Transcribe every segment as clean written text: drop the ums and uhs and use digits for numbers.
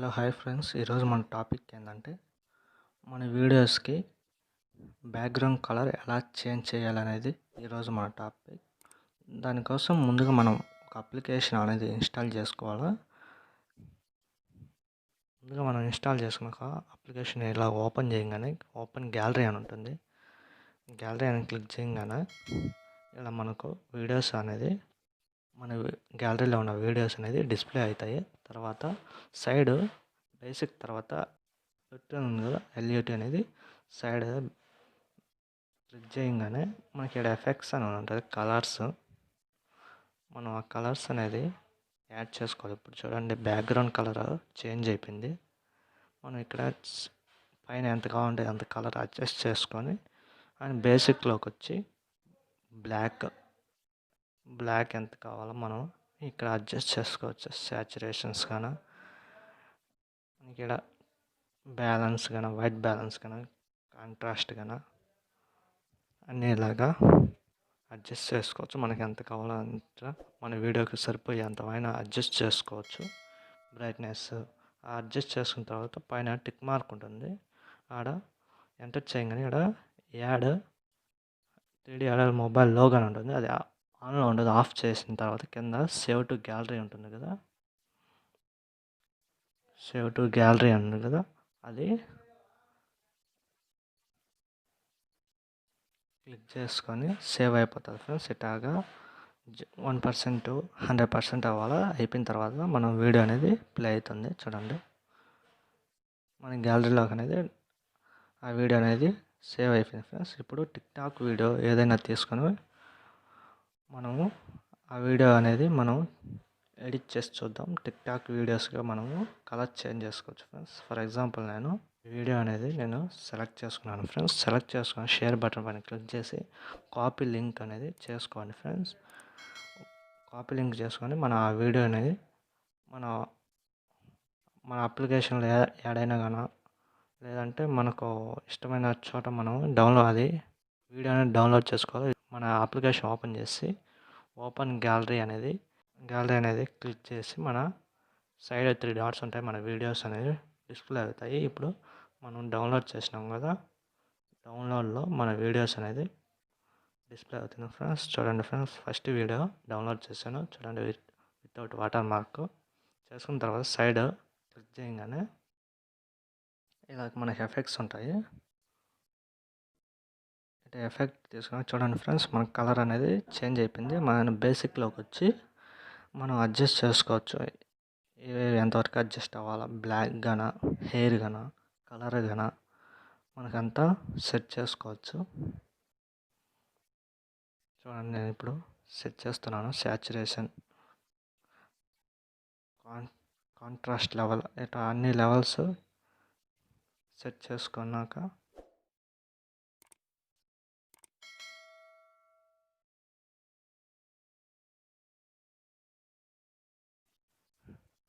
Hello hi friends, ఈరోజు మన topic ఏంటంటే మన వీడియోస్కి బ్యాక్గ్రౌండ్ కలర్ ఎలా చేంజ్ చేయాలనేది ఈరోజు మన టాపిక్. దానికోసం ముందుగా మనం ఒక అప్లికేషన్ అనేది ఇన్స్టాల్ చేసుకోవాలా. ముందుగా మనం ఇన్స్టాల్ చేసుకున్నాక అప్లికేషన్ ఇలా ఓపెన్ చేయగానే ఓపెన్ గ్యాలరీ అని ఉంటుంది. గ్యాలరీ అని క్లిక్ చేయగానే ఇలా మనకు వీడియోస్ అనేది మన గ్యాలరీలో ఉన్న వీడియోస్ అనేది డిస్ప్లే అవుతాయి. తర్వాత సైడ్ బేసిక్ తర్వాత ఉంది కదా ఎల్యూటీ అనేది సైడ్ క్లిక్ చేయగానే మనకి ఇక్కడ ఎఫెక్ట్స్ అని ఉంటుంది, కలర్స్. మనం ఆ కలర్స్ అనేది యాడ్ చేసుకోవాలి. ఇప్పుడు చూడండి, బ్యాక్గ్రౌండ్ కలర్ చేంజ్ అయిపోయింది. మనం ఇక్కడ పైన ఎంత కావాలంటే అంత కలర్ అడ్జస్ట్ చేసుకొని అండ్ బేసిక్లోకి వచ్చి బ్లాక్ ఎంత కావాలో మనం ఇక్కడ అడ్జస్ట్ చేసుకోవచ్చు. సాచురేషన్స్ కానీ ఇక్కడ బ్యాలెన్స్ కానీ వైట్ బ్యాలెన్స్ కానీ కాంట్రాస్ట్ కానీ అన్నీ ఇలాగా అడ్జస్ట్ చేసుకోవచ్చు. మనకి ఎంత కావాలో అంత మన వీడియోకి సరిపోయే అంతమైనా అడ్జస్ట్ చేసుకోవచ్చు. బ్రైట్నెస్ అడ్జస్ట్ చేసుకున్న తర్వాత పైన టిక్ మార్క్ ఉంటుంది. ఆడ ఎంటర్ చేయగానే ఇక్కడ add 3D add mobile logo అని ఉంటుంది. అది ఆన్లో ఉంటుంది. ఆఫ్ చేసిన తర్వాత కింద సేవ్ టు గ్యాలరీ ఉంటుంది కదా, సేవ్ టు గ్యాలరీ ఉంది కదా, అది క్లిక్ చేసుకొని సేవ్ అయిపోతుంది ఫ్రెండ్స్. ఇట్లాగా 1% to 100% అవ్వాలా. అయిపోయిన తర్వాత మనం వీడియో అనేది ప్లే అవుతుంది. చూడండి, మన గ్యాలరీలోకి అనేది ఆ వీడియో అనేది సేవ్ అయిపోయింది ఫ్రెండ్స్. ఇప్పుడు టిక్టాక్ వీడియో ఏదైనా తీసుకొని మనము ఆ వీడియో అనేది మనం ఎడిట్ చేసి చూద్దాం. టిక్టాక్ వీడియోస్గా మనము కలర్ చేంజ్ చేసుకోవచ్చు ఫ్రెండ్స్. ఫర్ ఎగ్జాంపుల్ నేను వీడియో అనేది సెలెక్ట్ చేసుకున్నాను ఫ్రెండ్స్. సెలెక్ట్ చేసుకొని షేర్ బటన్ పైన క్లిక్ చేసి కాపీ లింక్ అనేది చేసుకోండి ఫ్రెండ్స్. కాపీ లింక్ చేసుకొని మన ఆ వీడియో అనేది మన అప్లికేషన్లో యాడ్ అయినా కానీ లేదంటే మనకు ఇష్టమైన చోట మనం వీడియో అనేది డౌన్లోడ్ చేసుకోవాలి. మన అప్లికేషన్ ఓపెన్ చేసి ఓపెన్ గ్యాలరీ అనేది క్లిక్ చేసి మన సైడ్ 3 డాట్స్ ఉంటాయి. మన వీడియోస్ అనేవి డిస్ప్లే అవుతాయి. ఇప్పుడు మనం డౌన్లోడ్ చేసినాం కదా, డౌన్లోడ్లో మన వీడియోస్ అనేది డిస్ప్లే అవుతుంది ఫ్రెండ్స్. చూడండి ఫ్రెండ్స్, ఫస్ట్ వీడియో డౌన్లోడ్ చేశాను. చూడండి, వితౌట్ వాటర్ మార్క్ చేసుకున్న తర్వాత సైడ్ క్లిక్ చేయగానే ఇలా మనకి ఎఫెక్ట్స్ ఉంటాయి. ఎఫెక్ట్ తీసుకొని చూడండి ఫ్రెండ్స్, మన కలర్ అనేది చేంజ్ అయిపోయింది. మన బేసిక్లోకి వచ్చి మనం అడ్జస్ట్ చేసుకోవచ్చు. ఎంతవరకు అడ్జస్ట్ అవ్వాలా, బ్లాక్ గానా, హెయిర్ గానా, కలర్ గానా మనకంతా సెట్ చేసుకోవచ్చు. చూడండి, నేను ఇప్పుడు సెట్ చేస్తున్నాను. సాచురేషన్, కాంట్రాస్ట్ లెవెల్, ఇట్లా అన్ని లెవెల్స్ సెట్ చేసుకున్నాక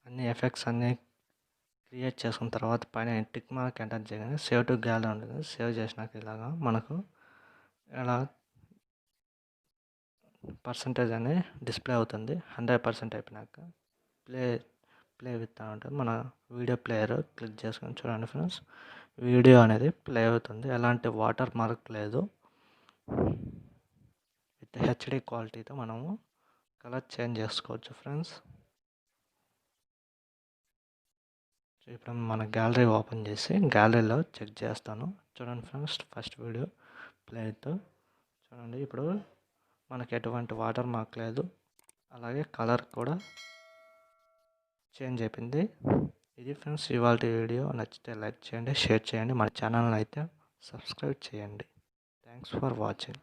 అన్ని ఎఫెక్ట్స్ అన్నీ క్రియేట్ చేసుకున్న తర్వాత పైన టిక్ మార్క్ ఎంటర్ చేయగానే సేవ్ టు గ్యాలరీ ఉంటుంది. సేవ్ చేసినాక ఇలాగా మనకు ఇలా పర్సంటేజ్ అనేది డిస్ప్లే అవుతుంది. 100% అయిపోయినాక ప్లే విత్ అని ఉంటుంది. మన వీడియో ప్లేయర్ క్లిక్ చేసుకొని చూడండి ఫ్రెండ్స్, వీడియో అనేది ప్లే అవుతుంది. ఎలాంటి వాటర్ మార్క్ లేదు. విత్ హెచ్డి క్వాలిటీతో మనము కలర్ చేంజ్ చేసుకోవచ్చు ఫ్రెండ్స్. ఇప్పుడు మన గ్యాలరీ ఓపెన్ చేసి గ్యాలరీలో చెక్ చేస్తాను. చూడండి ఫ్రెండ్స్, ఫస్ట్ వీడియో ప్లే అవుతూ చూడండి. ఇప్పుడు మనకి ఎటువంటి వాటర్ మార్క్ లేదు, అలాగే కలర్ కూడా చేంజ్ అయిపోయింది. ఇది ఫ్రెండ్స్ ఇవాళ వీడియో. నచ్చితే లైక్ చేయండి, షేర్ చేయండి, మన ఛానల్ని అయితే సబ్స్క్రైబ్ చేయండి. Thanks for watching.